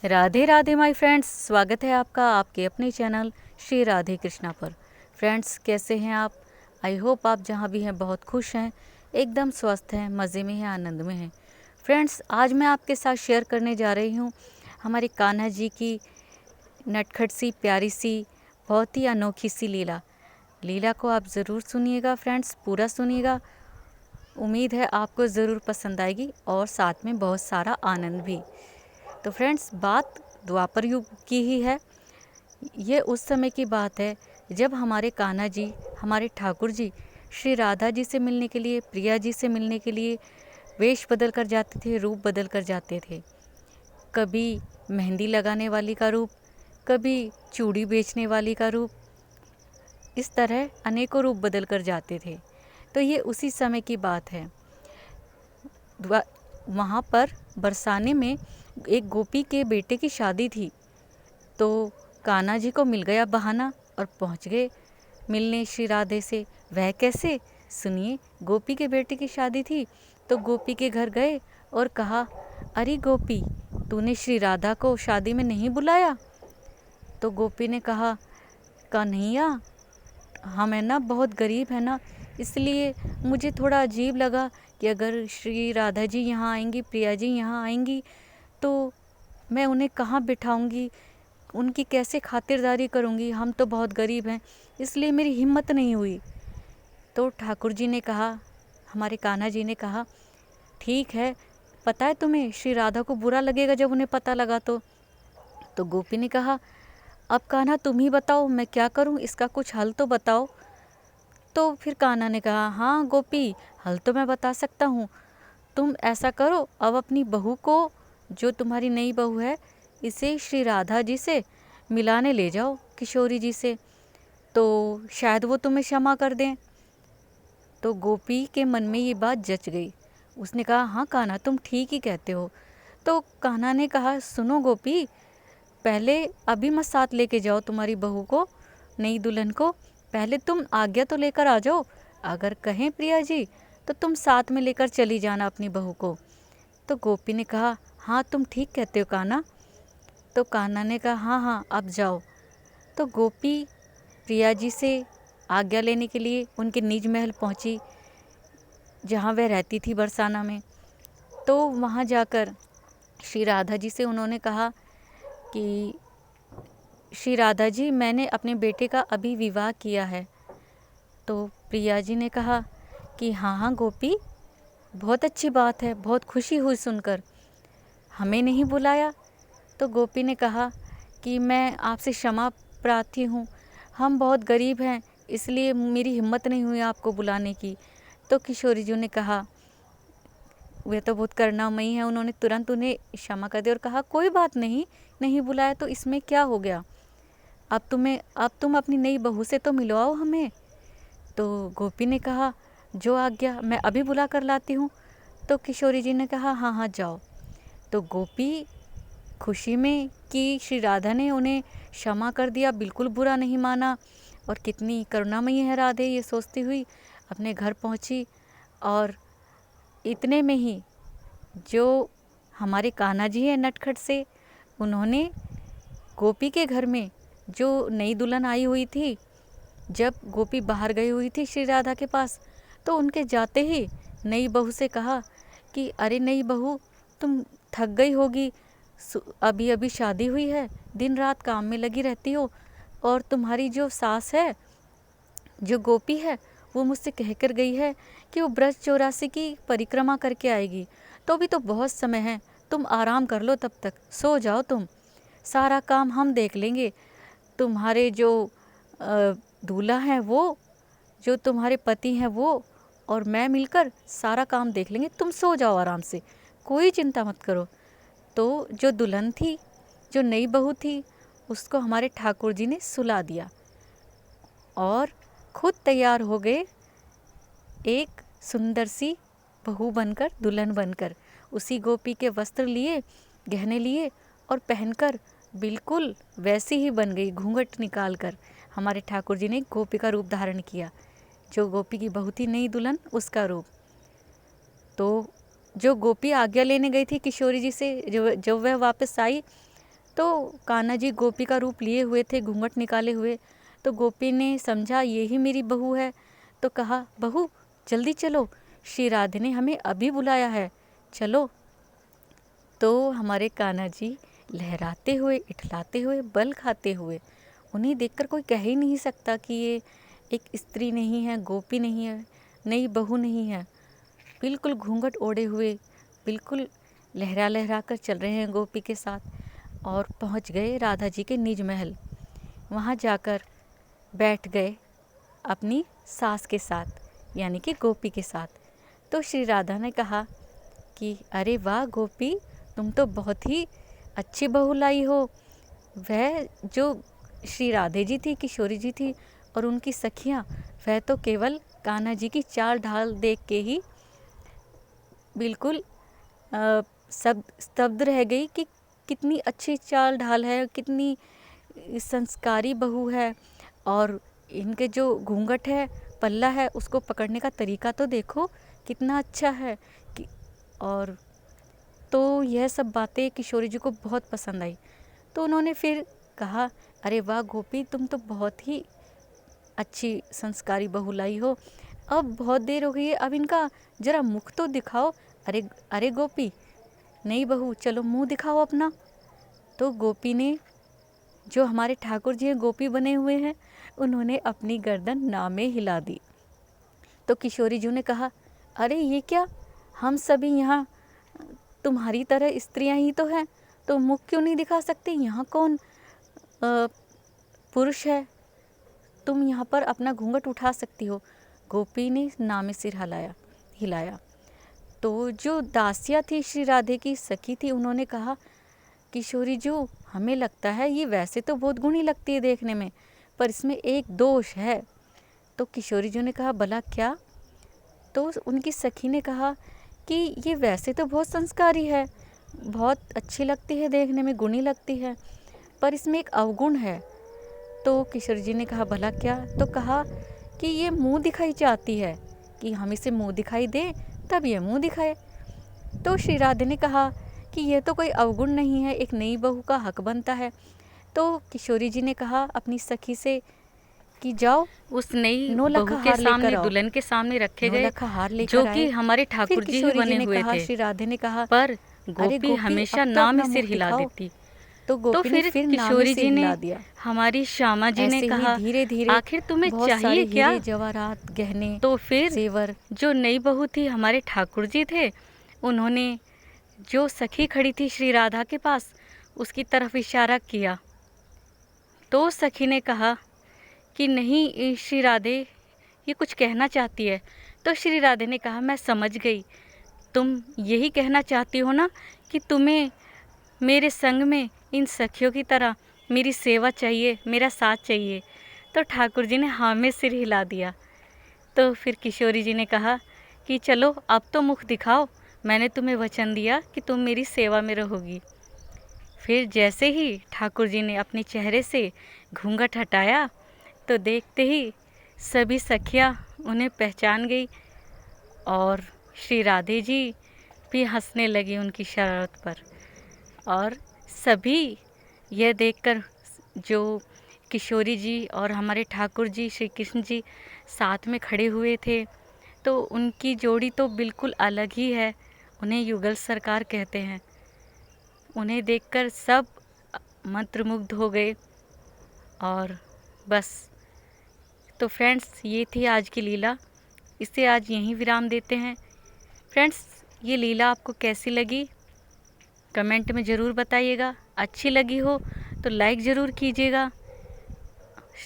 Radhe Radhe my friends, स्वागत है आपका आपके अपने चैनल श्री राधे कृष्णा पर। फ्रेंड्स, कैसे हैं आप? आई होप आप जहां भी हैं बहुत खुश हैं, एकदम स्वस्थ हैं, मज़े में हैं, आनंद में हैं। फ्रेंड्स, आज मैं आपके साथ शेयर करने जा रही हूं हमारे कान्हा जी की नटखट सी प्यारी सी बहुत ही अनोखी सी लीला। लीला को आप ज़रूर सुनिएगा फ्रेंड्स, पूरा सुनिएगा। उम्मीद है आपको ज़रूर पसंद आएगी और साथ में बहुत सारा आनंद भी। तो फ्रेंड्स, बात द्वापर युग की ही है। ये उस समय की बात है जब हमारे कान्हा जी, हमारे ठाकुर जी श्री राधा जी से मिलने के लिए, प्रिया जी से मिलने के लिए वेश बदल कर जाते थे, रूप बदल कर जाते थे। कभी मेहंदी लगाने वाली का रूप, कभी चूड़ी बेचने वाली का रूप, इस तरह अनेकों रूप बदल कर जाते थे। तो ये उसी समय की बात है। वहाँ पर बरसाने में एक गोपी के बेटे की शादी थी, तो कान्हा जी को मिल गया बहाना और पहुँच गए मिलने श्री राधे से। वह कैसे? सुनिए। गोपी के बेटे की शादी थी तो गोपी के घर गए और कहा, अरे गोपी, तूने श्री राधा को शादी में नहीं बुलाया? तो गोपी ने कहा, कन्हैया, हम है ना बहुत गरीब है ना, इसलिए मुझे थोड़ा अजीब लगा कि अगर श्री राधा जी यहाँ आएंगी, प्रिया जी यहाँ आएंगी, तो मैं उन्हें कहाँ बिठाऊंगी, उनकी कैसे खातिरदारी करूंगी, हम तो बहुत गरीब हैं, इसलिए मेरी हिम्मत नहीं हुई। तो ठाकुर जी ने कहा, हमारे कान्हा जी ने कहा, ठीक है, पता है तुम्हें श्री राधा को बुरा लगेगा जब उन्हें पता लगा तो गोपी ने कहा, अब कान्हा तुम ही बताओ, मैं क्या करूं, इसका कुछ हल तो बताओ। तो फिर कान्हा ने कहा, हाँ गोपी, हल तो मैं बता सकता हूँ। तुम ऐसा करो, अब अपनी बहू को, जो तुम्हारी नई बहू है, इसे श्री राधा जी से मिलाने ले जाओ, किशोरी जी से, तो शायद वो तुम्हें क्षमा कर दें। तो गोपी के मन में ये बात जच गई। उसने कहा, हाँ कान्हा, तुम ठीक ही कहते हो। तो कान्हा ने कहा, सुनो गोपी, पहले अभी मत साथ लेके जाओ तुम्हारी बहू को, नई दुल्हन को, पहले तुम आज्ञा तो लेकर आ जाओ। अगर कहें प्रिया जी तो तुम साथ में लेकर चली जाना अपनी बहू को। तो गोपी ने कहा, हाँ तुम ठीक कहते हो कान्हा। तो कान्हा ने कहा, हाँ हाँ अब जाओ। तो गोपी प्रिया जी से आज्ञा लेने के लिए उनके निज महल पहुंची, जहाँ वह रहती थी बरसाना में। तो वहाँ जाकर श्री राधा जी से उन्होंने कहा कि श्री राधा जी, मैंने अपने बेटे का अभी विवाह किया है। तो प्रिया जी ने कहा कि हाँ हाँ गोपी, बहुत अच्छी बात है, बहुत खुशी हुई सुनकर, हमें नहीं बुलाया? तो गोपी ने कहा कि मैं आपसे क्षमा प्रार्थी हूँ, हम बहुत गरीब हैं, इसलिए मेरी हिम्मत नहीं हुई आपको बुलाने की। तो किशोरी जी ने कहा, वे तो बहुत करुणामयी है, उन्होंने तुरंत उन्हें क्षमा कर दिया और कहा, कोई बात नहीं, नहीं बुलाया तो इसमें क्या हो गया, अब तुम अपनी नई बहू से तो मिलवाओ हमें। तो गोपी ने कहा, जो आज्ञा, मैं अभी बुला कर लाती हूँ। तो किशोरी जी ने कहा, हाँ हाँ जाओ। तो गोपी खुशी में कि श्री राधा ने उन्हें क्षमा कर दिया, बिल्कुल बुरा नहीं माना, और कितनी करुणामयी है राधे, ये सोचती हुई अपने घर पहुँची। और इतने में ही जो हमारे कान्हा जी हैं नटखट से, उन्होंने गोपी के घर में जो नई दुल्हन आई हुई थी, जब गोपी बाहर गई हुई थी श्री राधा के पास, तो उनके जाते ही नई बहू से कहा कि अरे नई बहू, तुम थक गई होगी, अभी अभी शादी हुई है, दिन रात काम में लगी रहती हो, और तुम्हारी जो सास है, जो गोपी है, वो मुझसे कह कर गई है कि वो ब्रज 84 की परिक्रमा करके आएगी, तो अभी तो बहुत समय है, तुम आराम कर लो, तब तक सो जाओ तुम, सारा काम हम देख लेंगे। तुम्हारे जो दूल्हा हैं वो, जो तुम्हारे पति हैं वो, और मैं मिलकर सारा काम देख लेंगे, तुम सो जाओ आराम से, कोई चिंता मत करो। तो जो दुल्हन थी, जो नई बहू थी, उसको हमारे ठाकुर जी ने सुला दिया और खुद तैयार हो गए एक सुंदर सी बहू बनकर, दुल्हन बनकर, उसी गोपी के वस्त्र लिए, गहने लिए और पहनकर बिल्कुल वैसी ही बन गई, घूंघट निकाल कर हमारे ठाकुर जी ने गोपी का रूप धारण किया, जो गोपी की बहू थी नई दुल्हन, उसका रूप। तो जो गोपी आज्ञा लेने गई थी किशोरी जी से, जब वह वापस आई, तो कान्हा जी गोपी का रूप लिए हुए थे, घूंघट निकाले हुए। तो गोपी ने समझा ये ही मेरी बहू है, तो कहा, बहू जल्दी चलो, श्री राधे ने हमें अभी बुलाया है, चलो। तो हमारे कान्हा जी लहराते हुए, इठलाते हुए, बल खाते हुए, उन्हें देखकर कोई कह ही नहीं सकता कि ये एक स्त्री नहीं है, गोपी नहीं है, नई बहू नहीं है। बिल्कुल घूंघट ओढ़े हुए, बिल्कुल लहरा लहरा कर चल रहे हैं गोपी के साथ। और पहुंच गए राधा जी के निज महल। वहां जाकर बैठ गए अपनी सास के साथ, यानी कि गोपी के साथ। तो श्री राधा ने कहा कि अरे वाह गोपी, तुम तो बहुत ही अच्छी बहू लाई हो। वह जो श्री राधे जी थी, किशोरी जी थी, और उनकी सखियाँ, वह तो केवल कान्हा जी की चाल ढाल देख के ही बिल्कुल सब स्तब्ध रह गई कि कितनी अच्छी चाल ढाल है, कितनी संस्कारी बहू है। और इनके जो घूंघट है, पल्ला है, उसको पकड़ने का तरीका तो देखो कितना अच्छा है कि। और तो यह सब बातें किशोरी जी को बहुत पसंद आई। तो उन्होंने फिर कहा, अरे वाह गोपी, तुम तो बहुत ही अच्छी संस्कारी बहू लाई हो। अब बहुत देर हो गई है, अब इनका जरा मुख तो दिखाओ। अरे अरे गोपी, नई बहू, चलो मुंह दिखाओ अपना। तो गोपी ने, जो हमारे ठाकुर जी हैं गोपी बने हुए हैं, उन्होंने अपनी गर्दन ना में हिला दी। तो किशोरी जी ने कहा, अरे ये क्या, हम सभी यहाँ तुम्हारी तरह स्त्रियाँ ही तो हैं, तो मुख क्यों नहीं दिखा सकते? यहाँ कौन पुरुष है, तुम यहाँ पर अपना घूंघट उठा सकती हो। गोपी ने ना में सिर हिलाया। तो जो दासिया थी, श्री राधे की सखी थी, उन्होंने कहा, किशोरी जो, हमें लगता है ये वैसे तो बहुत गुणी लगती है देखने में, पर इसमें एक दोष है। तो किशोरी जी ने कहा, भला क्या? तो उनकी सखी ने कहा कि ये वैसे तो बहुत संस्कारी है, बहुत अच्छी लगती है देखने में, गुणी लगती है, पर इसमें एक अवगुण है। तो किशोरी जी ने कहा, भला क्या? तो कहा कि ये मुंह दिखाई चाहती है, कि हम इसे मुंह दिखाई दें तब ये मुंह दिखाए। तो श्री राधे ने कहा कि यह तो कोई अवगुण नहीं है, एक नई बहू का हक बनता है। तो किशोरी जी ने कहा अपनी सखी से कि जाओ उस नई बहू के सामने, दुल्हन के सामने रखे गए, जो कि हमारे ठाकुर जी ही बने हुए थे। श्री राधे ने कहा, पर गोपी हमेशा ना में सिर हिला देती। तो फिर किशोरी जी ने, हमारी श्यामा जी ने कहा, धीरे धीरे, आखिर तुम्हें चाहिए क्या? जवाहरात, गहने, तो फिर जेवर। जो नई बहू थी, हमारे ठाकुर जी थे, उन्होंने जो सखी खड़ी थी श्री राधा के पास, उसकी तरफ इशारा किया। तो सखी ने कहा कि नहीं श्री राधे, ये कुछ कहना चाहती है। तो श्री राधे ने कहा, मैं समझ गई, तुम यही कहना चाहती हो ना कि तुम्हें मेरे संग में इन सखियों की तरह मेरी सेवा चाहिए, मेरा साथ चाहिए। तो ठाकुर जी ने हाँ में सिर हिला दिया। तो फिर किशोरी जी ने कहा कि चलो अब तो मुख दिखाओ, मैंने तुम्हें वचन दिया कि तुम मेरी सेवा में रहोगी। फिर जैसे ही ठाकुर जी ने अपने चेहरे से घूंघट हटाया, तो देखते ही सभी सखियाँ उन्हें पहचान गई, और श्री राधे जी भी हंसने लगी उनकी शरारत पर। और सभी यह देखकर, जो किशोरी जी और हमारे ठाकुर जी श्री कृष्ण जी साथ में खड़े हुए थे, तो उनकी जोड़ी तो बिल्कुल अलग ही है, उन्हें युगल सरकार कहते हैं। उन्हें देखकर सब मंत्रमुग्ध हो गए। और बस, तो फ्रेंड्स, ये थी आज की लीला, इसे आज यहीं विराम देते हैं। फ्रेंड्स, ये लीला आपको कैसी लगी कमेंट में ज़रूर बताइएगा। अच्छी लगी हो तो लाइक ज़रूर कीजिएगा,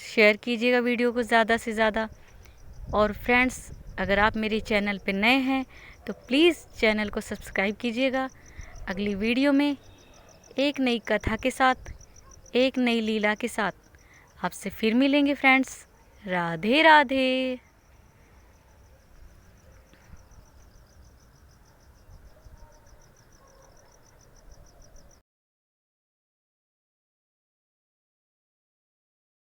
शेयर कीजिएगा वीडियो को ज़्यादा से ज़्यादा। और फ्रेंड्स, अगर आप मेरे चैनल पे नए हैं तो प्लीज़ चैनल को सब्सक्राइब कीजिएगा। अगली वीडियो में एक नई कथा के साथ, एक नई लीला के साथ आपसे फिर मिलेंगे फ्रेंड्स। राधे राधे।